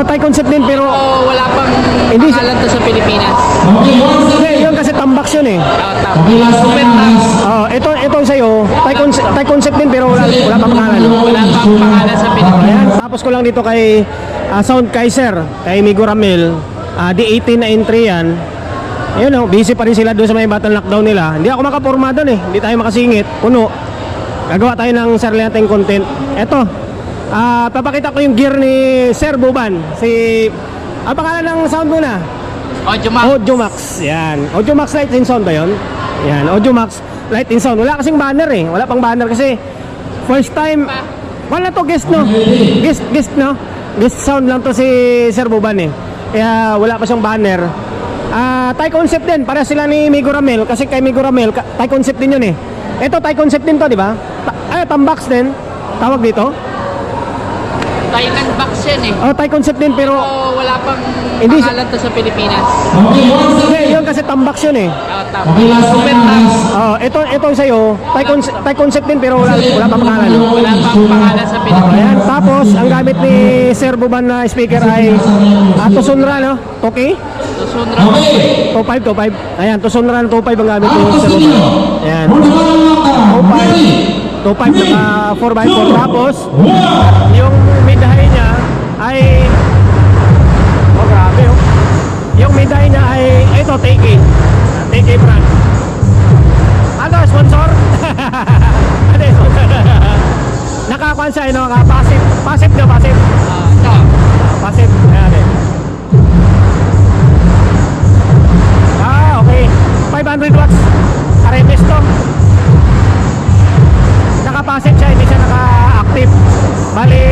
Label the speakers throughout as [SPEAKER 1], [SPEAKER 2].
[SPEAKER 1] Oh, Thai concept din pero
[SPEAKER 2] wala pang
[SPEAKER 1] Hindi.
[SPEAKER 2] pangalan to sa Pilipinas.
[SPEAKER 1] hindi, yun kasi tambax yun eh.
[SPEAKER 2] Super Tax.
[SPEAKER 1] Oh, ito sa'yo, Thai concept din pero wala pang pangalan.
[SPEAKER 2] Wala pang pangalan sa Pilipinas.
[SPEAKER 1] Ayan, tapos ko lang dito kay Sound Kaiser, kay Migo Ramil, D18 na entry yan. Ayun oh, busy pa rin sila doon sa may battle lockdown nila. Hindi ako makaporma doon eh, hindi tayo makasingit, puno. Gagawa tayo ng sarili nating content. Eto, papakita ko yung gear ni Sir Buban. Ang pangalan ng sound muna?
[SPEAKER 2] Audiomax.
[SPEAKER 1] Audiomax, yan. Audiomax Light and Sound ba yun? Yan, Audiomax Light and Sound. Wala kasing banner eh, wala pang banner kasi first time. Wala to guest no? Guest no? Guest sound lang to si Sir Buban eh. Kaya wala pa siyang banner. Thai concept din, para sila ni Migo Ramel. Kasi kay Migo Ramel, Thai concept din yun eh. Ito Thai concept din to, di ba? Tambax din, tawag dito.
[SPEAKER 2] Thailand box yan eh.
[SPEAKER 1] Oh, Thai concept din pero
[SPEAKER 2] wala pang
[SPEAKER 1] Hindi.
[SPEAKER 2] pangalan to sa Pilipinas.
[SPEAKER 1] hindi, yun kasi tambax yun eh.
[SPEAKER 2] Super Tax.
[SPEAKER 1] Oh, ito sa'yo, Thai concept din pero wala pang pangalan.
[SPEAKER 2] Wala pang pangalan sa Pilipinas.
[SPEAKER 1] Ayan, tapos ang gamit ni Sir Buban na speaker ay Tucson-Ra, no? Toki?
[SPEAKER 2] Susunra.
[SPEAKER 1] 25. Ayan, Tucson-Ra 25 ang gamit ni Sir Buban. Ayan. 25 naka 4x4. Tapos yung mid-high niya ay grabe oh. Yung mid-high niya ay ito, TK brand. Ano, sponsor? Ano yung sponsor? Nakakuan siya, no? Passive na, passive. Passive, ayan eh. Okay. 500 watts. RMS to. Naka-passive siya, hindi siya naka-active. Bali,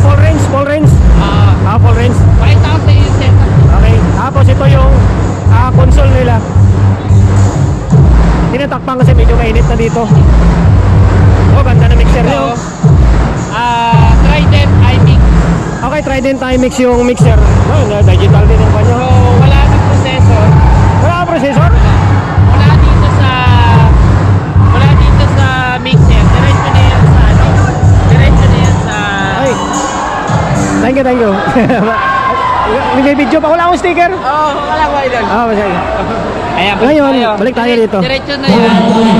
[SPEAKER 1] full range. Full range.
[SPEAKER 2] 5,000 yung setup.
[SPEAKER 1] Okay. Tapos ito yung console nila. Tinatakpan kasi medyo mainit na dito. Oh, ganda na mixer nyo.
[SPEAKER 2] Trident iMix.
[SPEAKER 1] Okay, Trident iMix yung mixer. Oh, digital din yung kanyo.
[SPEAKER 2] So, wala nang processor.
[SPEAKER 1] Wala ka processor?
[SPEAKER 2] Wala dito sa mixer. Diretso na yan sa
[SPEAKER 1] Ay. Thank you. May video pa. Wala akong sticker.
[SPEAKER 2] wala ko idol.
[SPEAKER 1] Masaya.
[SPEAKER 2] Ayan,
[SPEAKER 1] Ngayon, balik tayo dito.
[SPEAKER 2] Diretso na yan.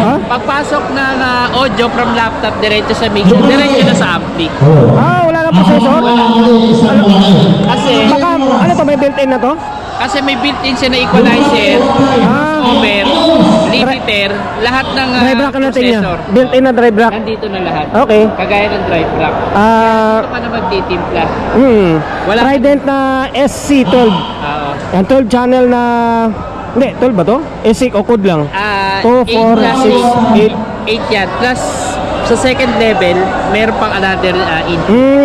[SPEAKER 1] Ha?
[SPEAKER 2] Pagpasok ng audio from laptop, diretso sa mixer, diretso na sa ampli.
[SPEAKER 1] Wala na processor?
[SPEAKER 2] Kasi,
[SPEAKER 1] Baka, ano to, may built-in na to?
[SPEAKER 2] kasi may built-in siya na equalizer, over, limiter, lahat ng
[SPEAKER 1] Drive rack natin niya.
[SPEAKER 2] processor.
[SPEAKER 1] Built-in na drive rack.
[SPEAKER 2] Nandito na lahat.
[SPEAKER 1] Okay.
[SPEAKER 2] Kagaya ng drive rack. Ito ka na magtitimpla. Wala.
[SPEAKER 1] Trident na SC12.
[SPEAKER 2] Oo.
[SPEAKER 1] Yan, 12 channel na... Hindi, 12 ba to? SC o code lang? 2, 4, 6, 8.
[SPEAKER 2] 8 yan. Plus, sa second level, meron pang another in.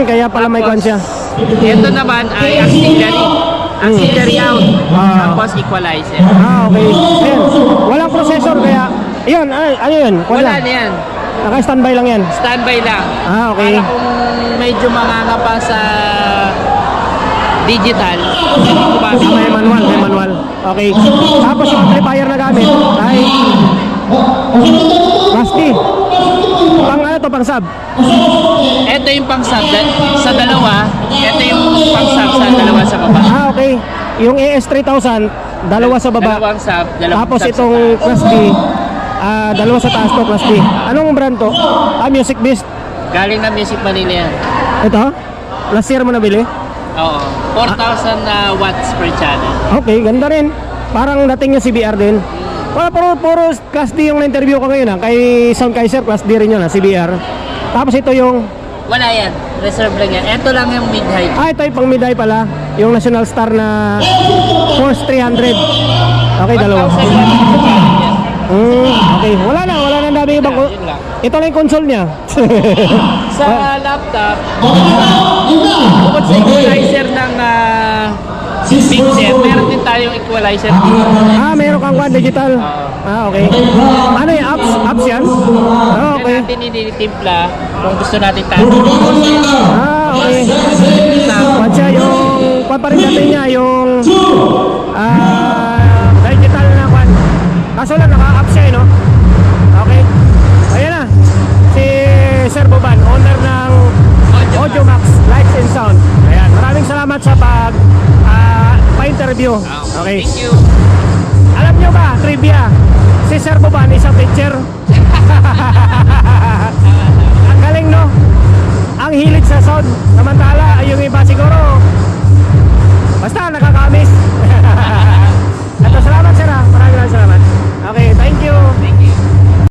[SPEAKER 1] Kaya pala may kwan siya.
[SPEAKER 2] Ito naman ay auxiliary out. Tapos equalizer.
[SPEAKER 1] Okay. Ayan. Walang processor kaya... Yun, ano yun? Kwan
[SPEAKER 2] Wala
[SPEAKER 1] lang.
[SPEAKER 2] na yan.
[SPEAKER 1] Naka-standby lang yan.
[SPEAKER 2] Standby lang.
[SPEAKER 1] Okay.
[SPEAKER 2] Para kung medyo manganga pa sa digital,
[SPEAKER 1] May manual. Okay. Tapos yung amplifier na gamit ay... Rusty. Pang ano to, pang sub?
[SPEAKER 2] ito yung pang sub sa dalawa. Ito yung pang sub sa dalawa sa baba.
[SPEAKER 1] Okay. Yung AS3000, dalawa sa baba.
[SPEAKER 2] Dalawang sub, dalawang
[SPEAKER 1] Tapos
[SPEAKER 2] sub
[SPEAKER 1] itong
[SPEAKER 2] sa taas.
[SPEAKER 1] Class D, dalawa sa taas to, Class D. Anong brand to? Music Beast.
[SPEAKER 2] Galing na Music Manila yan.
[SPEAKER 1] Ito? Last year mo nabili?
[SPEAKER 2] Oo. 4,000 watts per channel.
[SPEAKER 1] Okay, ganda rin. Parang dating yung CBR din. Wala, puro Class D yung na-interview ko ngayon kay Sound Kaiser, Class D rin yun CBR. Tapos ito yung...
[SPEAKER 2] Wala yan. Reserve lang yan. Ito lang yung mid-height.
[SPEAKER 1] ito yung pang mid-high pala. Yung National Star na Force 300. Okay, dalawa.
[SPEAKER 2] 1,000 watts per channel yan.
[SPEAKER 1] Okay, wala na dami ibang...
[SPEAKER 2] Yun lang.
[SPEAKER 1] Ito lang yung console niya.
[SPEAKER 2] Sa laptop, bukod sa equalizer ng mixer, meron din tayong equalizer dito.
[SPEAKER 1] Meron kang one digital. Okay. Ano yung apps yan? Okay.
[SPEAKER 2] Kaya natin initimpla kung gusto natin tayo.
[SPEAKER 1] Okay. Kwan siya yung kwan pa rin natin niya yung digital na kwan. Kaso lang naka-apps siya no? Okay. Ayan na. Si Sir Buban, owner ng Audiomax Lights and Sound. Ayan. Maraming salamat interview. Okay.
[SPEAKER 2] Thank you.
[SPEAKER 1] Alam nyo ba, trivia, si Sir Boban isang teacher.